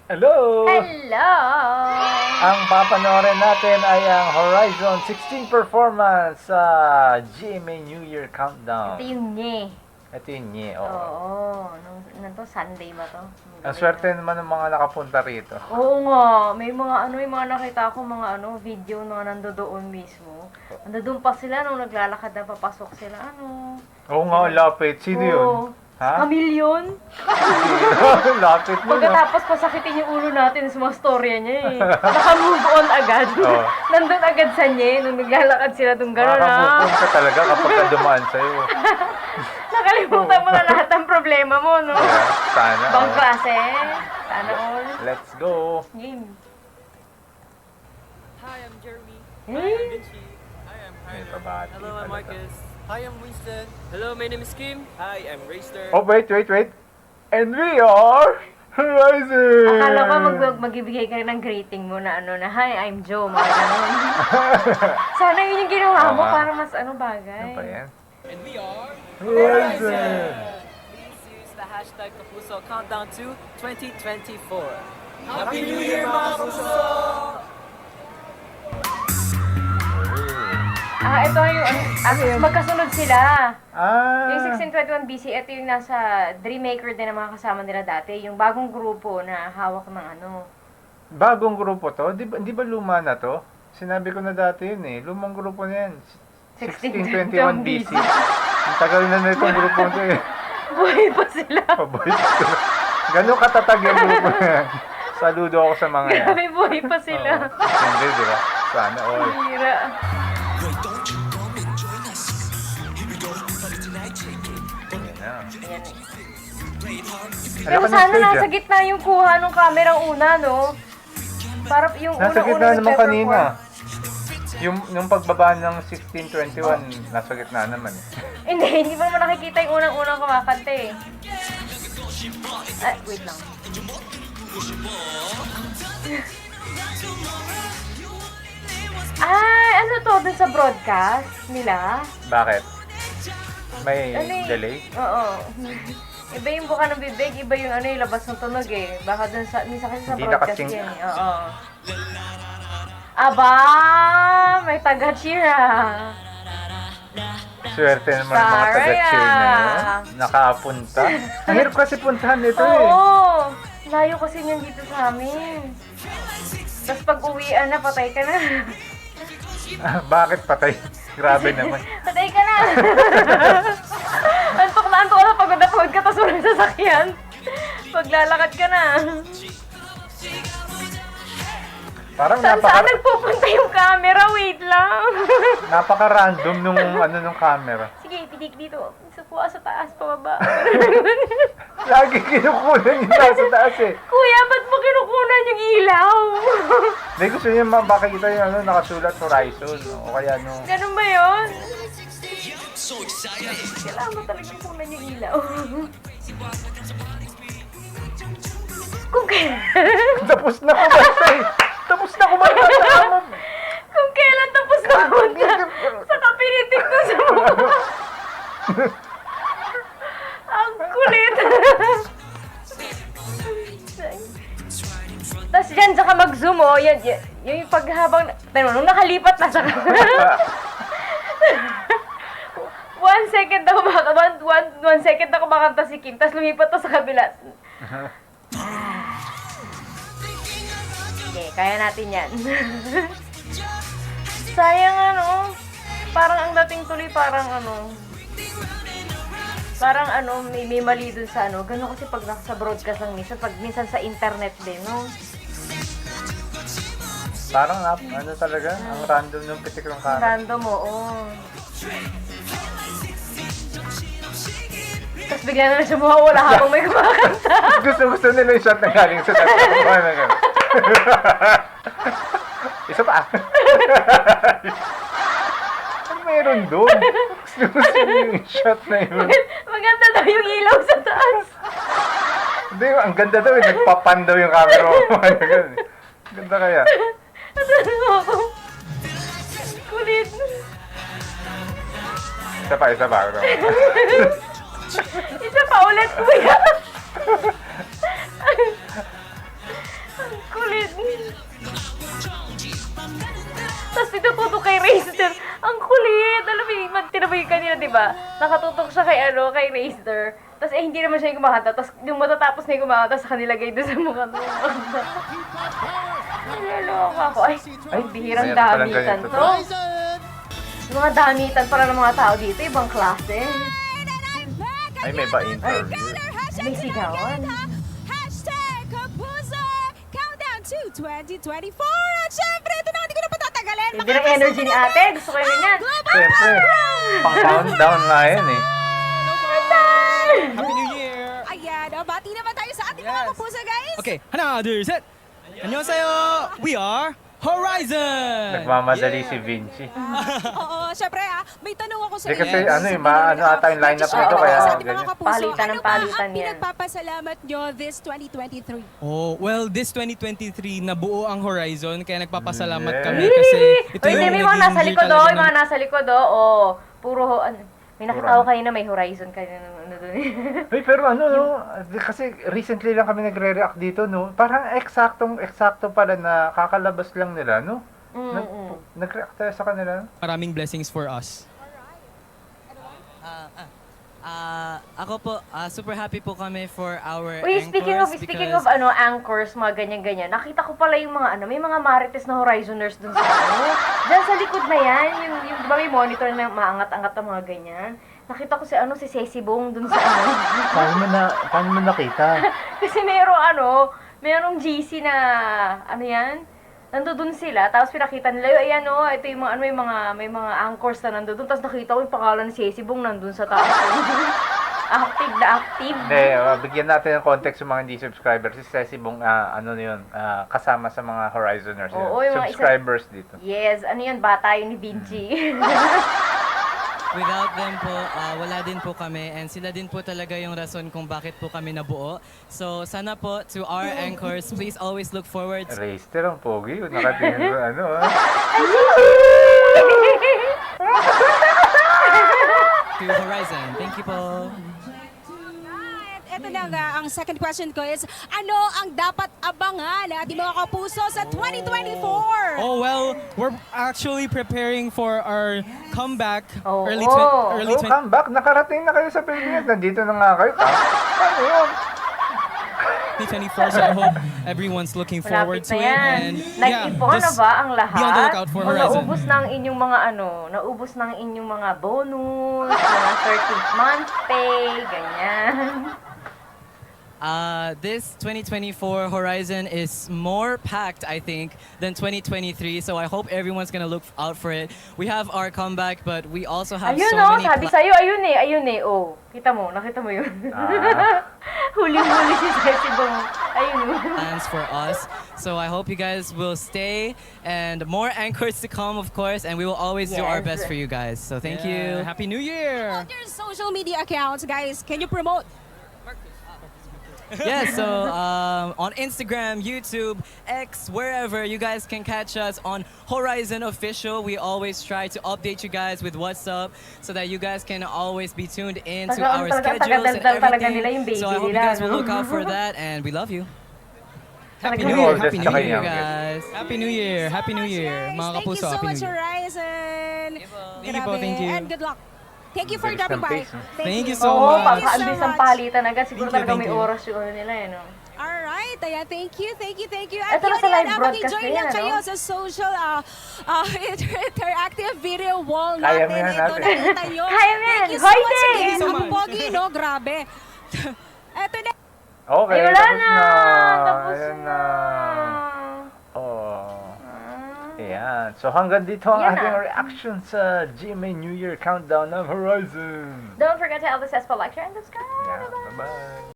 Hello! Hello! Ang papanoorin natin ay ang Horizon 16 performance sa GMA New Year Countdown. Ito yung nye. Ito yung nye, oo. Oo. Nung to? Sunday ba to? Ang swerte naman ng mga nakapunta rito. Oo nga. May mga nakita ko mga video na nandoon mismo. Nandoon pa sila nung naglalakad na papasok sila. Oo nga, lapit. Sino yun? Ha? Chameleon? Lapit mo, no? Pagkatapos pasakitin yung ulo natin sa mga storya niya eh. Naka-move on agad. Oo. Nandun agad sa nye nung naglalakad sila doon gano'n Makakabukon ka talaga kapag ka dumaan sa'yo. Nakalimutan mo na lahat ng problema mo, no? Kaya, sana. Bang oo. klase. Sana all. Let's go. Game. Hi, I'm Jeremy. Eh? Hi, I'm Vinci. Hi, I'm May Tyler. pabati Hello, I'm pala. Marcus. Hi, I'm Winston. Hello, my name is Kim. Hi, I'm Racer. Oh, wait. And we are Horizon! Akala ko magbibigay ka rin ng greeting mo na hi, I'm Joe, mga ganun. Sana yun yung ginawa mo Oo nga. para mas bagay. Ano pa yan? And we are Horizon! Please use the hashtag Kapuso Countdown to 2024. Happy New Year, mga Kapuso! Ito yung magkasunod sila. Ah! Yung 1621BC, ito yung nasa Dreammaker din ang mga kasama nila dati. Yung bagong grupo na hawak ng Bagong grupo to? Di ba luma na to? Sinabi ko na dati yun eh. Lumang grupo na yan. 1621 BC. Ang tagal na itong grupo to eh. Buhay pa sila. Paboy pa sila. Ganun katatag yung grupo na yan. Saludo ako sa mga yan. Grabe, buhay pa sila. Hindi, di ba? Sana all. Hira. Yan na. Ayan eh. Ano Pero ka ng sana stage, nasa ah? gitna yung kuha ng kamerang una, no? Para yung Nasa unang-una gitna naman nag-perform. kanina. Yung pagbaba ng 1621, nasa gitna naman. Hindi mo naman nakikita yung unang-unang kumakanta eh. Wait lang. Ano to? Dun sa broadcast nila? Bakit? May Ano eh? delay? Oo. Iba yung buka ng bibig, iba yung yung labas ng tunog eh. Baka dun sa, minsan kasi sa Hindi broadcast nakasync. yan eh. Oo. Aba! May taga-cheer ah. Swerte naman ng mga taga-cheer na yun. Nakaapunta. Ang hirap kasi puntahan nito eh. Oo! Layo kasi niyan dito sa amin. Tapos pag uwian na, patay ka na. Bakit patay? Grabe naman. Patay ka na! Antok na pagod na pagod ka, tapos walang sasakyan. Paglalakad ka na. Parang Saan nagpupunta yung camera? Wait lang. napaka-random nung camera. Sige, titik dito. Sukuha sa taas, pababa. Lagi kinukunan yung nasa taas eh. Kuya, ba't mo kinukunan yung ilaw? Hindi gusto niya makikita yung nakasulat Horizon. O kaya Ganun ba yun? Kailangan mo talaga kunan yung ilaw. Kung kailan... tapos na kumanta eh. Tapos na kumanta sa amon. Kung kailan tapos na kumanta. Saka pinitik ko sa mukha. Ang kulit. Tapos dyan, saka mag-zoom yan, yung paghabang, nung nakalipat na sa 1 second ako one second ako makanta si Kim, tapos lumipat to sa kabila. Okay, kaya natin yan. Sayang parang ang dating tuloy parang may mali dun sa gano'n kasi pag nasa broadcast lang minsan sa internet din, no? Parang talaga, ang random ng pitik ng camera. Random, oo. Tapos bigla na lang siya mawawala habang may kumakanta. Gusto nila yung shot na galing sa taas. Isa pa. Ano meron doon? Gusto yung shot na yun. Maganda daw yung ilaw sa taas. Hindi, ang ganda daw eh. Nagpapan daw yung camera. Ganda kaya. Ano ako? Kulit. Isa pa. Isa pa ulit, kuya. yung kanina, di ba? Nakatutok siya kay, kay Razer. Tapos hindi naman siya yung kumakanta. Tapos yung matatapos na yung kumakanta sa kanila guys doon sa mukha ng kumakanta. Naloloka ako. Ay, bihirang Mayroon palang damitan ganito. to. Yung mga damitan para ng mga tao dito, ibang klase. Ay, may ba interview? May sigawan. Hashtag Kapuso Countdown to 2024. At syempre, ito na, hindi ko na patatagalin. Hindi ng energy ni ate. Gusto ko yung ganyan. Siyempre, pang countdown nga yan eh. Happy New Year! Ayan, bati naman tayo sa ating mga kapuso, guys. Okay, 하나, 둘, 셋! 안녕하세요! We are Horizon! Nagmamadali si Vinci. Oo, syempre may tanong ako sa Hindi kasi Yes. ano eh, maano ata yung lineup Share nito naman kaya sa ating mga ganyan. kapuso. Palitan ng Ano ba palitan ang yan. pinagpapasalamat nyo this 2023? Oh, well, this 2023, nabuo ang Horizon, kaya nagpapasalamat Yeah. kami kasi ito Uy, hindi, may mga naging nasa year likod, talaga oh. May ng- mga nasa likod, oh. Oh, puro, may nakita ko Puro. kanina, may Horizon kanina. Ano dun. Uy, pero ano no, kasi recently lang kami nagre-react dito no, parang eksakto pala na kakalabas lang nila no. Nag-react tayo sa kanila. Maraming blessings for us. Ako po, super happy po kami for our Uy, speaking of because anchors, mga ganyan-ganyan, nakita ko pala yung mga may mga marites na Horizoners dun sa Diyan sa likod na yan, yung di ba may monitor na maangat-angat na mga ganyan. Nakita ko si Ceci Bong dun sa Paano mo nakita? Kasi merong GC na, nandoon sila, tapos pinakita nila, ayan ito yung mga, may mga anchors na nandoon, tapos nakita ko yung pangalan ni Ceci Bong nandun sa taas. Active na active. Hindi, bigyan natin ng context yung mga hindi subscribers. Si Ceci Bong, kasama sa mga Horizoners. yun. Oo, yung mga Subscribers dito. Yes, bata yun ni Vinci. without them po, wala din po kami and sila din po talaga yung rason kung bakit po kami nabuo. So sana po to our anchors, please always look forward to Raster ang pogi. Nakatingin sa Horizon. Thank you po. Ito na nga, ang second question ko is, ano ang dapat abangan ng ating mga kapuso sa 2024? Oh, well, we're actually preparing for our comeback Oh, early oh. early Oh, come back. Nakarating na kayo sa Pilipinas. Nandito na nga kayo. Paano yun? 2024, so I hope everyone's looking forward Malapit to na it. yan. And Nag-ipon na just ba ang lahat? be on the lookout for O Horizon. naubos na ang inyong mga naubos na ang inyong mga bonus, mga 13th month pay, ganyan. This 2024 Horizon is more packed, I think, than 2023. So I hope everyone's gonna look out for it. We have our comeback, but we also have Ayun so many sabi sa'yo, ayun eh. Oh, nakita mo yun. Huli-huli si Ceci Bong. Ayun plans for us. So I hope you guys will stay and more anchors to come, of course, and we will always do our Yes. best for you guys. So thank Yeah, you. Happy New Year! Promote your social media accounts, guys. Can you promote? Yeah, so on Instagram, YouTube, X, wherever, you guys can catch us on Horizon Official. We always try to update you guys with what's up so that you guys can always be tuned in to our schedules and talaga nila yung everything. baby So I hope you nila, guys will no? look out for that, and we love you. Happy Talagang New Year! oldest Happy New tsaka Year! You youngest. guys. Happy New Year! Happy New Year! Mga Thank you kapuso, so Happy much, New Year! Horizon. Thank you po, thank you. And good luck. Thank you for Bilis dropping ng by. pace, no? Thank you so Oo, much. pagka-ambis ang palitan agad. Siguro Thank you, talaga may thank you. oras yung nila Alright, ayan, thank you. Ito na sa live broadcast mag-enjoy na lang yan, kayo ano? sa social interactive video wall Kaya natin. mo yan, Ito ate. nakita nyo. Kaya mo yan. Thank you so Hoy, much Dave! again. so Ang much. pogi, no? Grabe. Ito na. Okay, Ay, wala tapos na. na. Tapos Ayan na. Oh. Ayan. So hanggang dito ang Yan ating na. reaction sa GMA New Year Countdown ng Horizon. Don't forget to LSS for like, share, and subscribe. Yeah, bye-bye.